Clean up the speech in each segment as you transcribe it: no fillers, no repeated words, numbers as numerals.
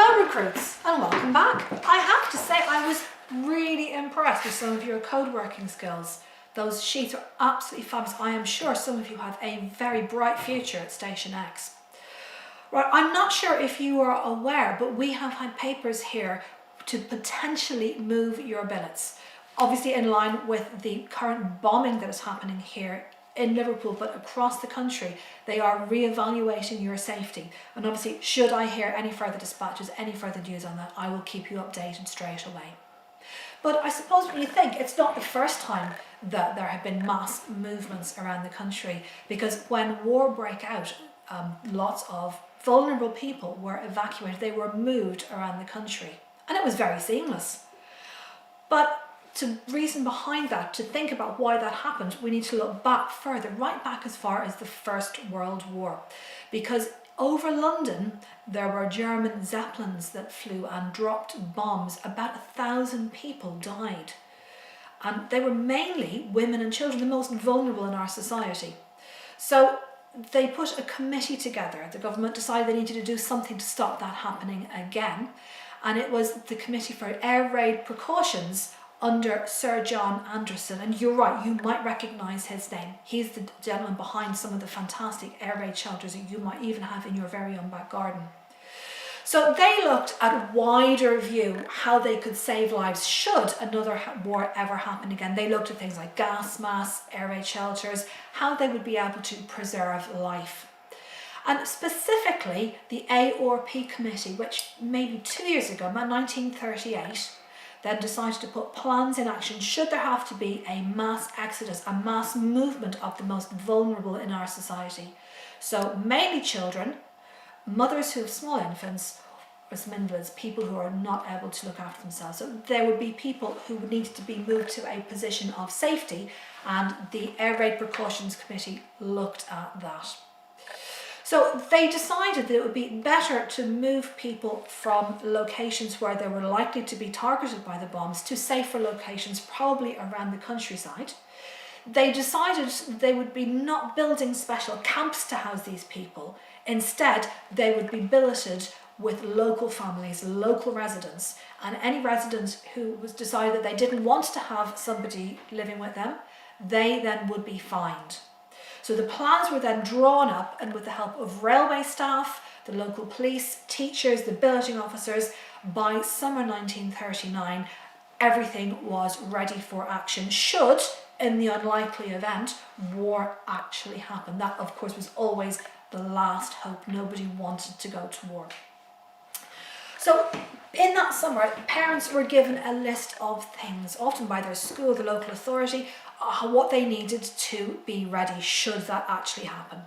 Hello recruits and welcome back. I have to say I was really impressed with some of your code working skills. Those sheets are absolutely fabulous. I am sure some of you have a very bright future at Station X. Right, I'm not sure if you are aware, but we have had papers here to potentially move your billets. Obviously in line with the current bombing that is happening here in Liverpool, but across the country, they are re-evaluating your safety. And obviously, should I hear any further dispatches, any further news on that, I will keep you updated straight away. But I suppose when you think, it's not the first time that there have been mass movements around the country, because when war broke out, lots of vulnerable people were evacuated. They were moved around the country, and it was very seamless. But to reason behind that, to think about why that happened, we need to look back further, right back as far as the First World War. Because over London, there were German Zeppelins that flew and dropped bombs. About 1,000 people died. And they were mainly women and children, the most vulnerable in our society. So they put a committee together. The government decided they needed to do something to stop that happening again. And it was the Committee for Air Raid Precautions under Sir John Anderson. And you're right, you might recognise his name. He's the gentleman behind some of the fantastic air raid shelters that you might even have in your very own back garden. So they looked at a wider view how they could save lives should another war ever happen again. They looked at things like gas masks, air raid shelters, how they would be able to preserve life. And specifically the ARP committee, which maybe 2 years ago, about 1938, then decided to put plans in action should there have to be a mass exodus, a mass movement of the most vulnerable in our society. So mainly children, mothers who have small infants, or some invalids, people who are not able to look after themselves. So there would be people who would need to be moved to a position of safety, and the Air Raid Precautions Committee looked at that. So they decided that it would be better to move people from locations where they were likely to be targeted by the bombs to safer locations, probably around the countryside. They decided they would be not building special camps to house these people. Instead, they would be billeted with local families, local residents, and any resident who was decided that they didn't want to have somebody living with them, they then would be fined. So the plans were then drawn up, and with the help of railway staff, the local police, teachers, the billeting officers, by summer 1939, everything was ready for action should, in the unlikely event, war actually happen. That, of course, was always the last hope. Nobody wanted to go to war. So in that summer, parents were given a list of things, often by their school, the local authority, what they needed to be ready should that actually happen.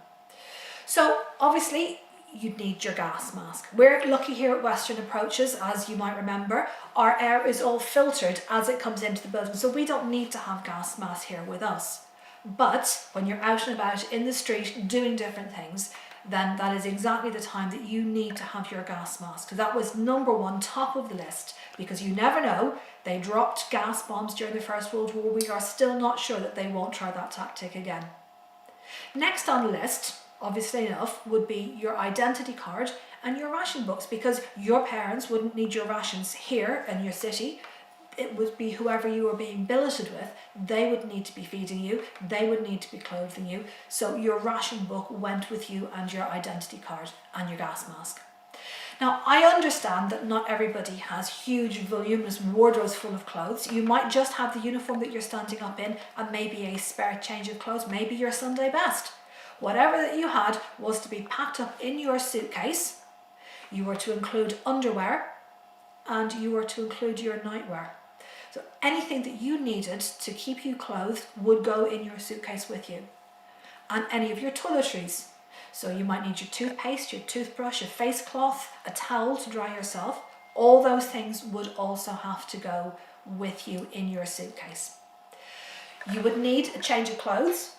So obviously you'd need your gas mask. We're lucky here at Western Approaches, as you might remember, our air is all filtered as it comes into the building, so we don't need to have gas masks here with us. But when you're out and about in the street doing different things, then that is exactly the time that you need to have your gas mask. That was number one, top of the list, because you never know. They dropped gas bombs during the First World War. We are still not sure that they won't try that tactic again. Next on the list, obviously enough, would be your identity card and your ration books, because your parents wouldn't need your rations here in your city. It would be whoever you were being billeted with, they would need to be feeding you, they would need to be clothing you, so your ration book went with you, and your identity card and your gas mask. Now, I understand that not everybody has huge voluminous wardrobes full of clothes. You might just have the uniform that you're standing up in and maybe a spare change of clothes, maybe your Sunday best. Whatever that you had was to be packed up in your suitcase. You were to include underwear and you were to include your nightwear. So anything that you needed to keep you clothed would go in your suitcase with you. And any of your toiletries. So you might need your toothpaste, your toothbrush, a face cloth, a towel to dry yourself. All those things would also have to go with you in your suitcase. You would need a change of clothes,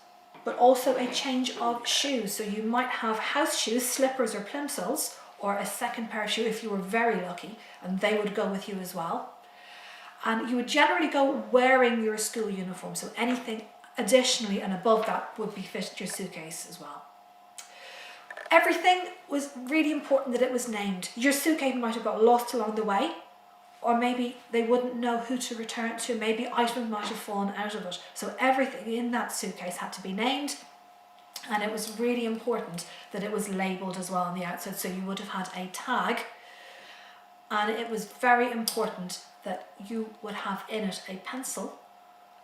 but also a change of shoes. So you might have house shoes, slippers or plimsolls, or a second pair of shoes if you were very lucky, and they would go with you as well. And you would generally go wearing your school uniform, so anything additionally and above that would be fitted your suitcase as well. Everything was really important that it was named. Your suitcase might have got lost along the way, or maybe they wouldn't know who to return it to. Maybe items might have fallen out of it. So everything in that suitcase had to be named, and it was really important that it was labelled as well on the outside. So you would have had a tag, and it was very important that you would have in it a pencil,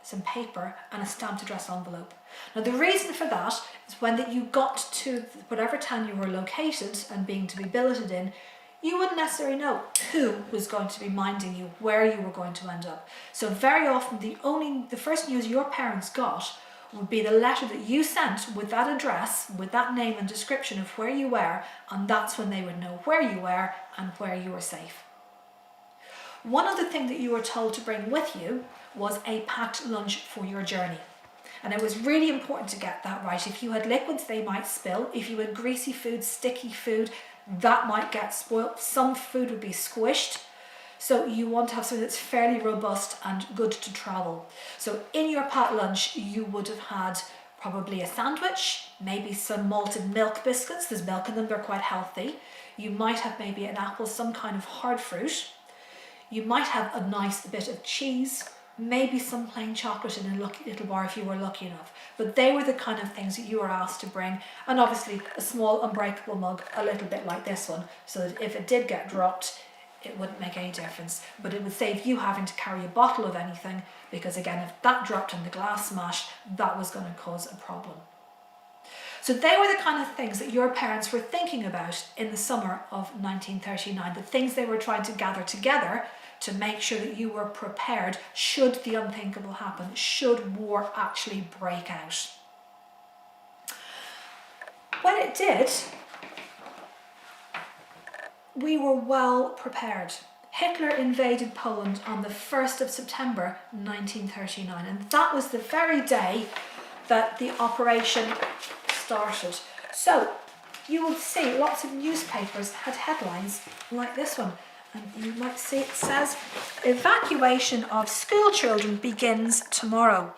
some paper, and a stamped address envelope. Now the reason for that is when that you got to whatever town you were located and being to be billeted in, you wouldn't necessarily know who was going to be minding you, where you were going to end up. So very often the first news your parents got would be the letter that you sent with that address, with that name and description of where you were, and that's when they would know where you were and where you were safe. One other thing that you were told to bring with you was a packed lunch for your journey. And it was really important to get that right. If you had liquids, they might spill. If you had greasy food, sticky food, that might get spoiled. Some food would be squished. So you want to have something that's fairly robust and good to travel. So in your packed lunch, you would have had probably a sandwich, maybe some malted milk biscuits. There's milk in them, they're quite healthy. You might have maybe an apple, some kind of hard fruit. You might have a nice bit of cheese, maybe some plain chocolate in a little bar if you were lucky enough. But they were the kind of things that you were asked to bring. And obviously a small unbreakable mug, a little bit like this one, so that if it did get dropped, it wouldn't make any difference. But it would save you having to carry a bottle of anything, because again, if that dropped and the glass smashed, that was going to cause a problem. So they were the kind of things that your parents were thinking about in the summer of 1939, the things they were trying to gather together to make sure that you were prepared should the unthinkable happen, should war actually break out. When it did, we were well prepared. Hitler invaded Poland on the 1st of September 1939, and that was the very day that the operation started. So you will see lots of newspapers had headlines like this one. And you might see it says, "Evacuation of school children begins tomorrow."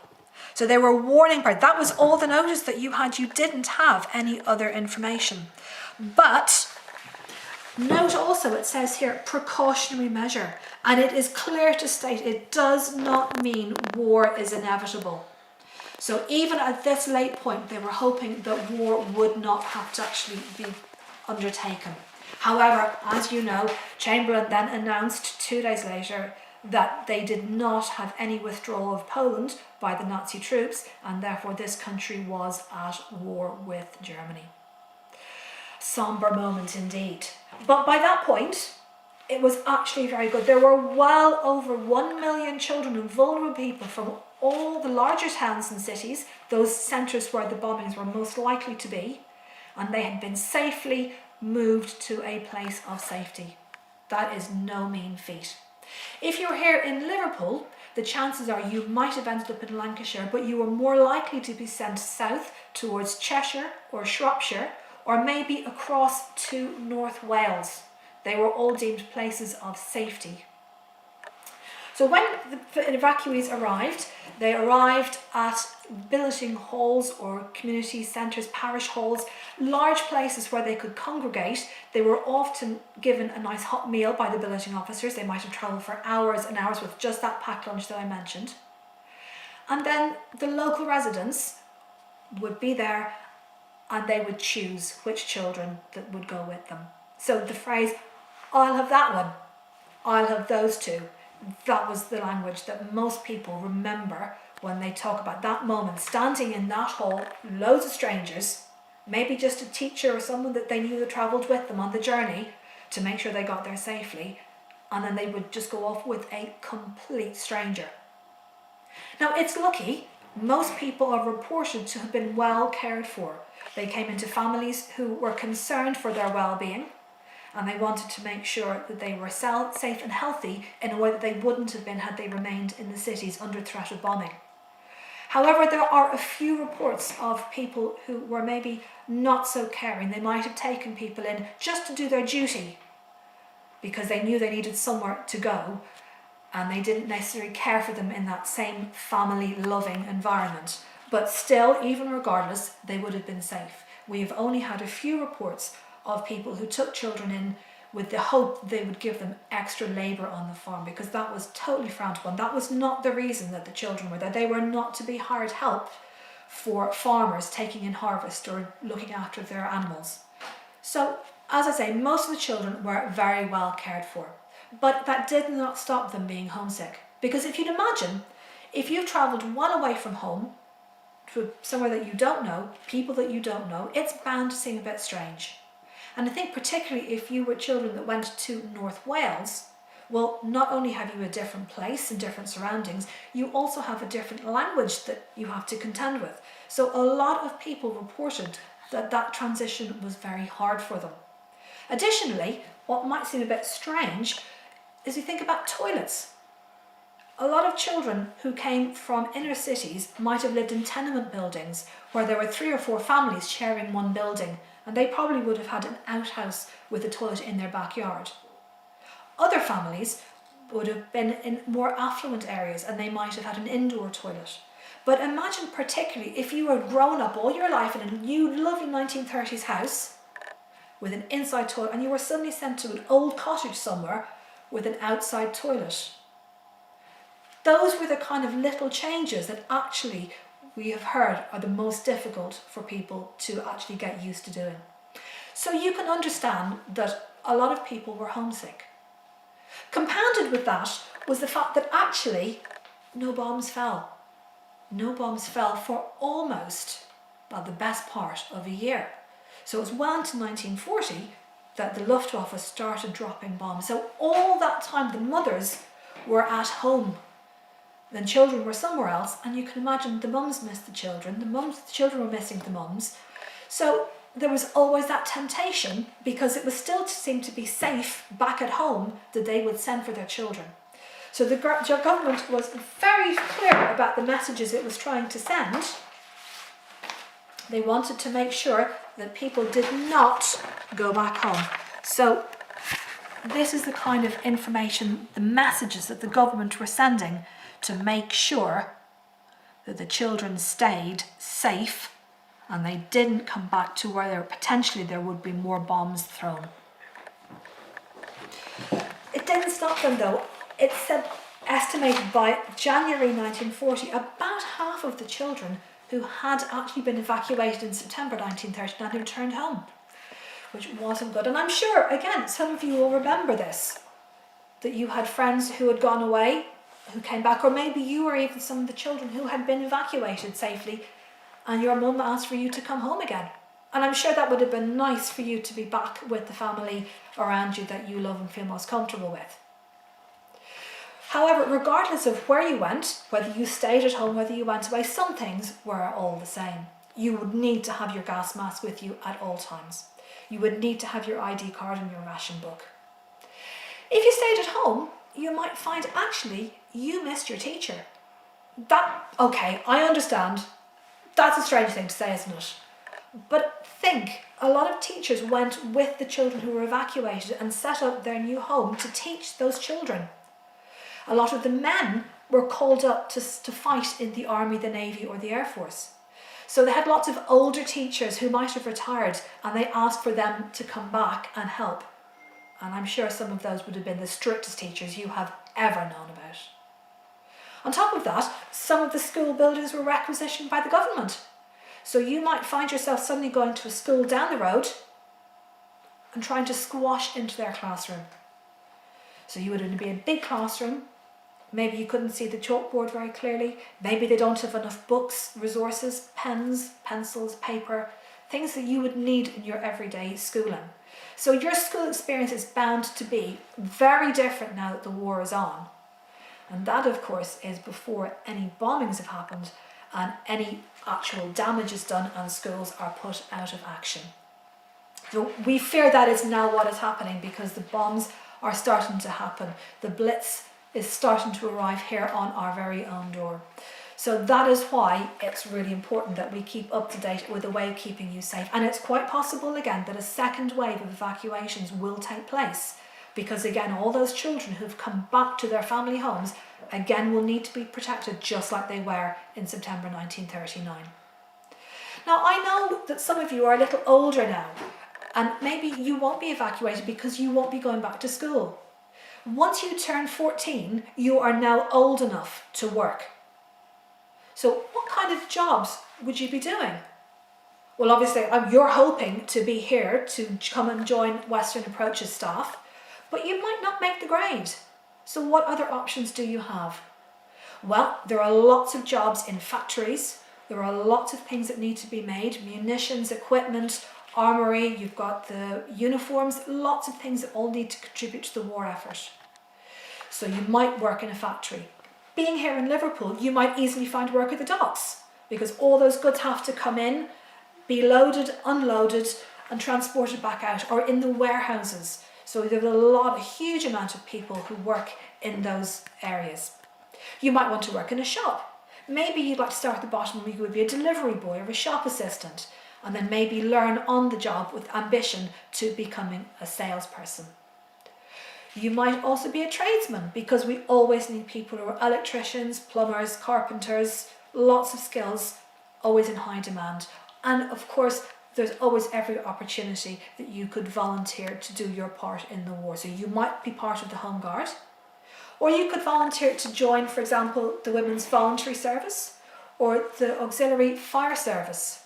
So they were warning part. That was all the notice that you had. You didn't have any other information. But note also it says here, precautionary measure. And it is clear to state it does not mean war is inevitable. So even at this late point, they were hoping that war would not have to actually be undertaken. However, as you know, Chamberlain then announced 2 days later that they did not have any withdrawal of Poland by the Nazi troops, and therefore this country was at war with Germany. Somber moment indeed. But by that point, it was actually very good. There were well over 1 million children and vulnerable people from all the larger towns and cities, those centres where the bombings were most likely to be, and they had been safely moved to a place of safety. That is no mean feat. If you were here in Liverpool, the chances are you might have ended up in Lancashire, but you were more likely to be sent south towards Cheshire or Shropshire, or maybe across to North Wales. They were all deemed places of safety. So when the evacuees arrived, they arrived at billeting halls or community centres, parish halls, large places where they could congregate. They were often given a nice hot meal by the billeting officers. They might have travelled for hours and hours with just that packed lunch that I mentioned. And then the local residents would be there and they would choose which children that would go with them. So the phrase, "I'll have that one, I'll have those two," that was the language that most people remember when they talk about that moment, standing in that hall, loads of strangers, maybe just a teacher or someone that they knew that travelled with them on the journey to make sure they got there safely, and then they would just go off with a complete stranger. Now it's lucky, most people are reported to have been well cared for. They came into families who were concerned for their well-being, and they wanted to make sure that they were safe and healthy in a way that they wouldn't have been had they remained in the cities under threat of bombing. However, there are a few reports of people who were maybe not so caring. They might have taken people in just to do their duty because they knew they needed somewhere to go, and they didn't necessarily care for them in that same family-loving environment. But still, even regardless, they would have been safe. we have only had a few reports of people who took children in with the hope they would give them extra labour on the farm, because that was totally frowned upon. That was not the reason that the children were there. They were not to be hired help for farmers taking in harvest or looking after their animals. So, as I say, most of the children were very well cared for. But that did not stop them being homesick. Because if you'd imagine, if you've travelled well away from home, to somewhere that you don't know, people that you don't know, it's bound to seem a bit strange. And I think particularly if you were children that went to North Wales, well, not only have you a different place and different surroundings, you also have a different language that you have to contend with. So a lot of people reported that that transition was very hard for them. Additionally, what might seem a bit strange is you think about toilets. A lot of children who came from inner cities might have lived in tenement buildings where there were 3 or 4 families sharing one building, and they probably would have had an outhouse with a toilet in their backyard. Other families would have been in more affluent areas and they might have had an indoor toilet. But imagine particularly if you were grown up all your life in a new lovely 1930s house with an inside toilet and you were suddenly sent to an old cottage somewhere with an outside toilet. Those were the kind of little changes that actually we have heard are the most difficult for people to actually get used to doing. So you can understand that a lot of people were homesick. Compounded with that was the fact that actually no bombs fell. No bombs fell for almost, well, the best part of a year. So it was well into 1940 that the Luftwaffe started dropping bombs. So all that time the mothers were at home. Then children were somewhere else, and you can imagine the mums missed the children, the children were missing the mums. So there was always that temptation, because it was still seemed to be safe back at home, that they would send for their children. So the government was very clear about the messages it was trying to send. They wanted to make sure that people did not go back home. So this is the kind of information, the messages that the government were sending to make sure that the children stayed safe and they didn't come back to where potentially there would be more bombs thrown. It didn't stop them though. It said, estimated by January 1940, about half of the children who had actually been evacuated in September 1939 had returned home, which wasn't good. And I'm sure, again, some of you will remember this, that you had friends who had gone away, who came back, or maybe you or even some of the children who had been evacuated safely and your mum asked for you to come home again. And I'm sure that would have been nice for you to be back with the family around you that you love and feel most comfortable with. However, regardless of where you went, whether you stayed at home, whether you went away, some things were all the same. You would need to have your gas mask with you at all times. You would need to have your ID card and your ration book. If you stayed at home, you might find actually you missed your teacher. Okay, I understand. That's a strange thing to say, isn't it? But think, a lot of teachers went with the children who were evacuated and set up their new home to teach those children. A lot of the men were called up to fight in the army, the navy or the air force. So they had lots of older teachers who might have retired and they asked for them to come back and help. And I'm sure some of those would have been the strictest teachers you have ever known about. On top of that, some of the school buildings were requisitioned by the government. So you might find yourself suddenly going to a school down the road and trying to squash into their classroom. So you would be in a big classroom. Maybe you couldn't see the chalkboard very clearly. Maybe they don't have enough books, resources, pens, pencils, paper, things that you would need in your everyday schooling. So your school experience is bound to be very different now that the war is on. And that, of course, is before any bombings have happened and any actual damage is done and schools are put out of action. So we fear that is now what is happening because the bombs are starting to happen. The Blitz is starting to arrive here on our very own door. So that is why it's really important that we keep up to date with a way of keeping you safe. And it's quite possible again that a second wave of evacuations will take place because again, all those children who've come back to their family homes again will need to be protected just like they were in September 1939. Now, I know that some of you are a little older now, and maybe you won't be evacuated because you won't be going back to school. Once you turn 14, you are now old enough to work. So what kind of jobs would you be doing? Well, obviously, you're hoping to be here to come and join Western Approach's staff, but you might not make the grade. So what other options do you have? Well, there are lots of jobs in factories. There are lots of things that need to be made, munitions, equipment, armoury, you've got the uniforms, lots of things that all need to contribute to the war effort. So you might work in a factory. Being here in Liverpool, you might easily find work at the docks because all those goods have to come in, be loaded, unloaded and transported back out, or in the warehouses. So there's a huge amount of people who work in those areas. You might want to work in a shop. Maybe you'd like to start at the bottom and you would be a delivery boy or a shop assistant, and then maybe learn on the job with ambition to becoming a salesperson. You might also be a tradesman because we always need people who are electricians, plumbers, carpenters, lots of skills, always in high demand. And of course, there's always every opportunity that you could volunteer to do your part in the war. So you might be part of the Home Guard, or you could volunteer to join, for example, the Women's Voluntary Service or the Auxiliary Fire Service.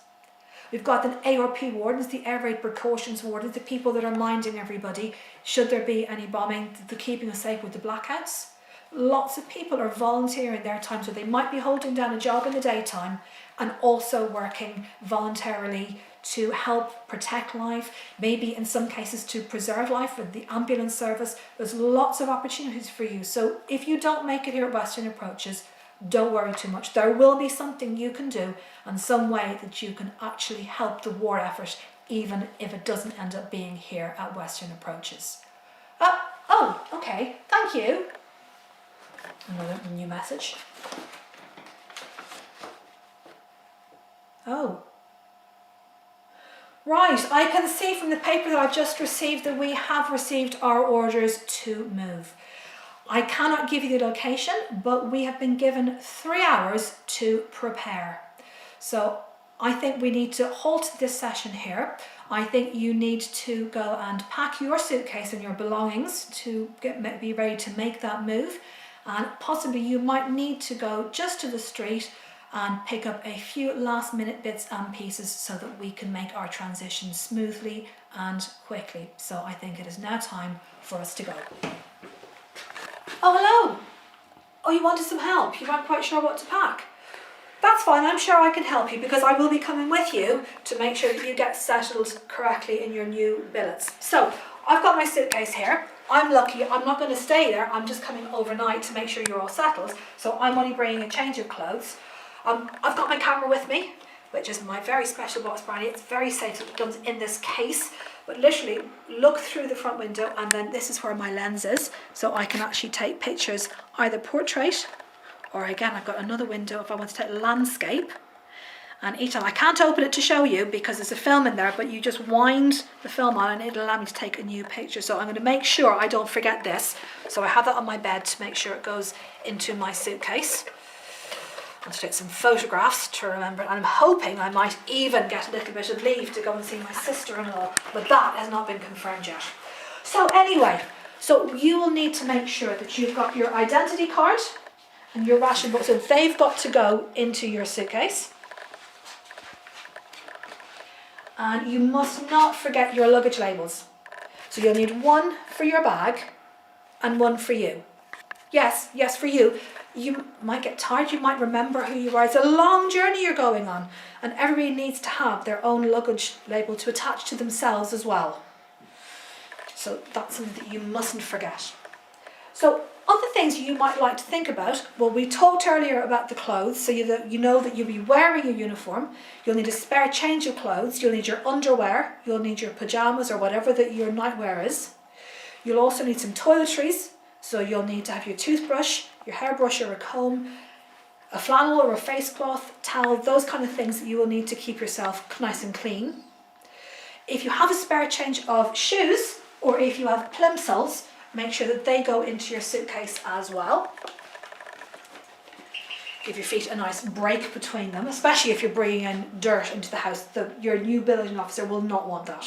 We've got the ARP wardens, the Air Raid Precautions wardens, the people that are minding everybody should there be any bombing, the keeping us safe with the blackouts. Lots of people are volunteering their time, so they might be holding down a job in the daytime and also working voluntarily to help protect life, maybe in some cases to preserve life with the ambulance service. There's lots of opportunities for you. So if you don't make it here at Western Approaches, don't worry too much. There will be something you can do and some way that you can actually help the war effort, even if it doesn't end up being here at Western Approaches. Okay, thank you. Another new message. Oh. Right, I can see from the paper that I've just received that we have received our orders to move. I cannot give you the location, but we have been given 3 hours to prepare. So I think we need to halt this session here. I think you need to go and pack your suitcase and your belongings to be ready to make that move. And possibly you might need to go just to the street and pick up a few last minute bits and pieces so that we can make our transition smoothly and quickly. So I think it is now time for us to go. Oh, hello. Oh, you wanted some help? You weren't quite sure what to pack. That's fine, I'm sure I can help you because I will be coming with you to make sure that you get settled correctly in your new billets. So, I've got my suitcase here. I'm lucky, I'm not going to stay there, I'm just coming overnight to make sure you're all settled. So I'm only bringing a change of clothes. I've got my camera with me, which is my very special box brownie. It's very safe, it comes in this case. But literally, look through the front window and then this is where my lens is. So I can actually take pictures, either portrait, or again, I've got another window if I want to take landscape. And each time, I can't open it to show you because there's a film in there, but you just wind the film on and it'll allow me to take a new picture. So I'm going to make sure I don't forget this. So I have that on my bed to make sure it goes into my suitcase. I'm going to take some photographs to remember it. And I'm hoping I might even get a little bit of leave to go and see my sister-in-law, but that has not been confirmed yet. So anyway, so you will need to make sure that you've got your identity card and your ration book. So they've got to go into your suitcase. And you must not forget your luggage labels. So you'll need one for your bag and one for you. Yes, for you. You might get tired, you might remember who you are. It's a long journey you're going on, and everybody needs to have their own luggage label to attach to themselves as well. So that's something that you mustn't forget. So other things you might like to think about, well, we talked earlier about the clothes, so you know that you'll be wearing a uniform, you'll need a spare change of clothes, you'll need your underwear, you'll need your pyjamas or whatever that your nightwear is. You'll also need some toiletries, so you'll need to have your toothbrush, your hairbrush or a comb, a flannel or a face cloth, towel, those kind of things that you will need to keep yourself nice and clean. If you have a spare change of shoes, or if you have plimsolls, make sure that they go into your suitcase as well. give your feet a nice break between them, especially if you're bringing in dirt into the house. Your new building officer will not want that.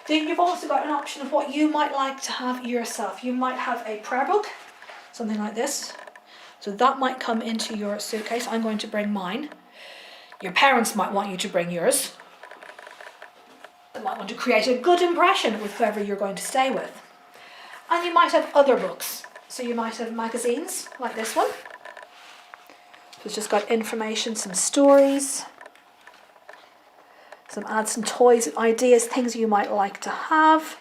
Then you've also got an option of what you might like to have yourself. You might have a prayer book, something like this. So that might come into your suitcase. I'm going to bring mine. Your parents might want you to bring yours. They might want to create a good impression with whoever you're going to stay with. And you might have other books. So you might have magazines like this one. So it's just got information, some stories, some toys, ideas, things you might like to have.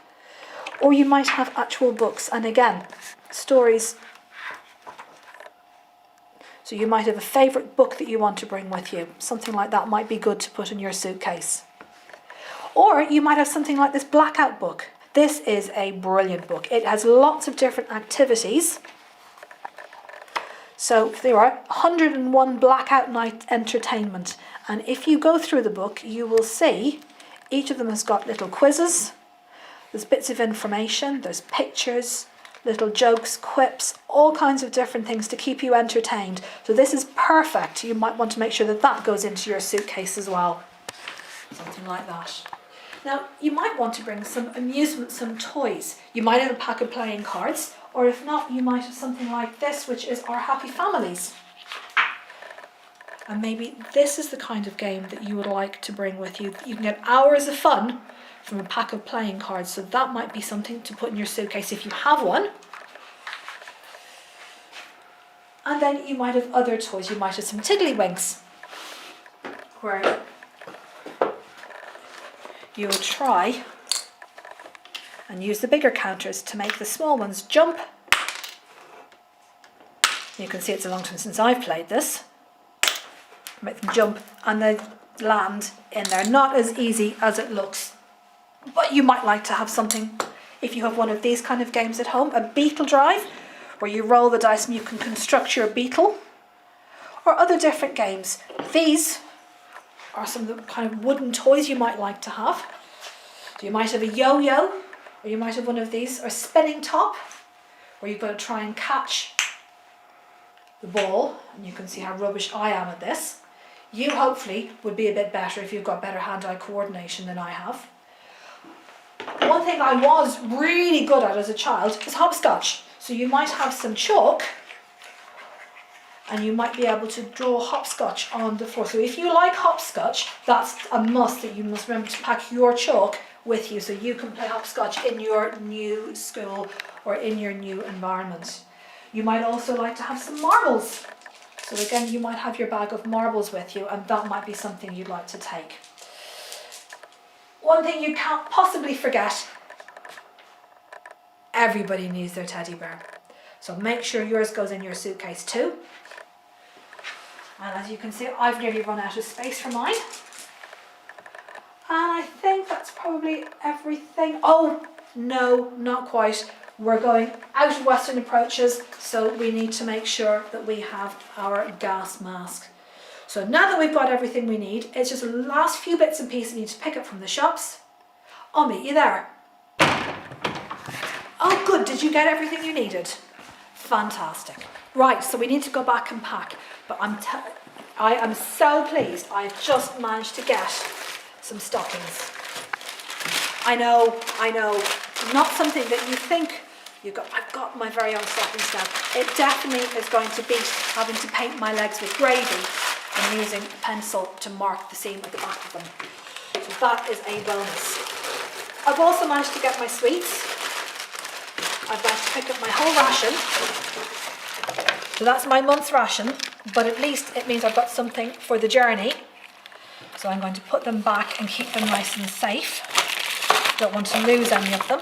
Or you might have actual books. And again, stories. So you might have a favourite book that you want to bring with you. Something like that might be good to put in your suitcase. Or you might have something like this blackout book. This is a brilliant book. It has lots of different activities. So there are 101 blackout night entertainment. And if you go through the book, you will see each of them has got little quizzes. There's bits of information. There's pictures, little jokes, quips, all kinds of different things to keep you entertained. So this is perfect. You might want to make sure that that goes into your suitcase as well. Something like that. Now, you might want to bring some amusement, some toys. You might have a pack of playing cards, or if not, you might have something like this, which is our Happy Families. And maybe this is the kind of game that you would like to bring with you. You can get hours of fun from a pack of playing cards, so that might be something to put in your suitcase if you have one. And then you might have other toys. You might have some tiddlywinks, where you will try and use the bigger counters to make the small ones jump. You can see it's a long time since I've played this. Make them jump and they land in there. Not as easy as it looks, but you might like to have something, if you have one of these kind of games at home, a beetle drive, where you roll the dice and you can construct your beetle, or other different games. These are some of the kind of wooden toys you might like to have. So you might have a yo-yo, or you might have one of these, or a spinning top, where you've got to try and catch the ball, and you can see how rubbish I am at this. You hopefully would be a bit better if you've got better hand-eye coordination than I have. One thing I was really good at as a child is hopscotch. So you might have some chalk, and you might be able to draw hopscotch on the floor. So if you like hopscotch, that's a must, that you must remember to pack your chalk with you so you can play hopscotch in your new school or in your new environment. You might also like to have some marbles. So again, you might have your bag of marbles with you, and that might be something you'd like to take. One thing you can't possibly forget, everybody needs their teddy bear. So make sure yours goes in your suitcase too. And as you can see, I've nearly run out of space for mine. And I think that's probably everything. Oh, no, not quite. We're going out of Western approaches, so we need to make sure that we have our gas mask. So now that we've got everything we need, it's just the last few bits and pieces we need to pick up from the shops. I'll meet you there. Oh good, did you get everything you needed? Fantastic. Right, so we need to go back and pack, but I am so pleased I've just managed to get some stockings. I know, not something that you think you've got. I've got my very own stockings now. It definitely is going to beat having to paint my legs with gravy and using a pencil to mark the seam at the back of them. So that is a bonus. I've also managed to get my sweets. I've managed to pick up my whole ration. So that's my month's ration, but at least it means I've got something for the journey. So I'm going to put them back and keep them nice and safe. Don't want to lose any of them.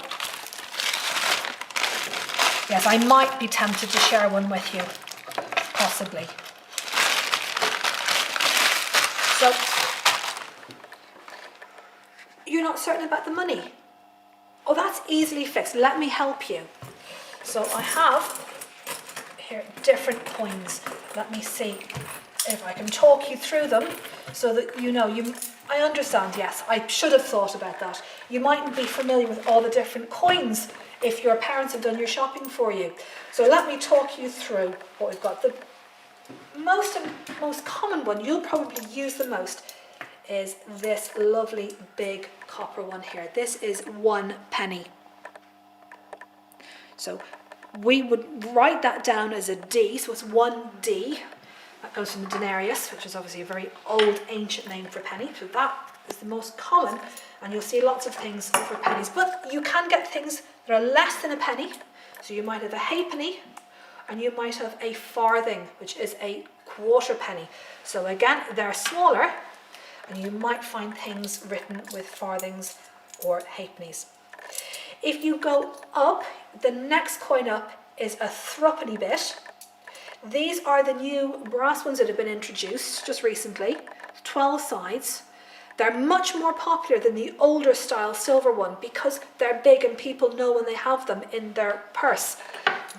Yes, I might be tempted to share one with you, possibly. So, you're not certain about the money? Oh, that's easily fixed. Let me help you. So I have here different coins. Let me see if I can talk you through them so that you know. I understand, yes, I should have thought about that. You mightn't be familiar with all the different coins if your parents have done your shopping for you. So let me talk you through what we've got. most common one, you'll probably use the most, is this lovely big copper one here. This is 1 penny. So we would write that down as a D, so it's 1D. That goes from the denarius, which is obviously a very old, ancient name for penny. So that is the most common, and you'll see lots of things for pennies. But you can get things that are less than a penny. So you might have a halfpenny, and you might have a farthing, which is a quarter penny. So again, they're smaller, and you might find things written with farthings or halfpennies. If you go up, the next coin up is a threepenny bit. These are the new brass ones that have been introduced just recently, 12 sides. They're much more popular than the older style silver one because they're big and people know when they have them in their purse.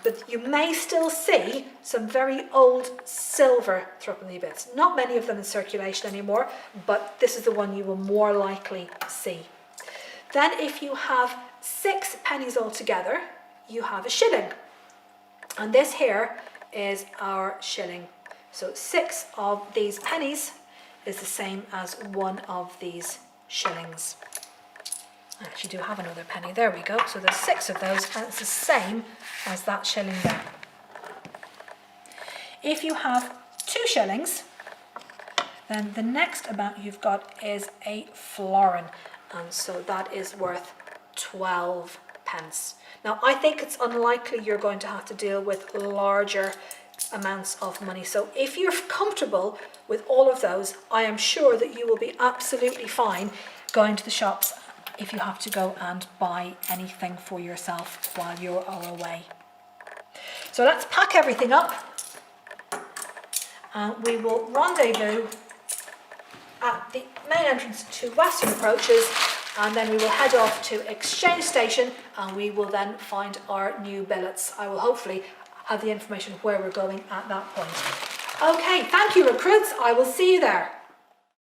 But you may still see some very old silver threepenny bits. Not many of them in circulation anymore, but this is the one you will more likely see. Then if you have 6 pennies altogether, you have a shilling. And this here is our shilling. So 6 of these pennies is the same as 1 of these shillings. I actually do have another penny. There we go. So there's 6 of those, and it's the same as that shilling there. If you have 2 shillings, then the next amount you've got is a florin, and so that is worth 12 pence. Now, I think it's unlikely you're going to have to deal with larger amounts of money. So if you're comfortable with all of those, I am sure that you will be absolutely fine going to the shops if you have to go and buy anything for yourself while you're away. So let's pack everything up, and we will rendezvous at the main entrance to Western Approaches, and then we will head off to Exchange Station, and we will then find our new billets. I will hopefully have the information of where we're going at that point. Okay, thank you, recruits. I will see you there.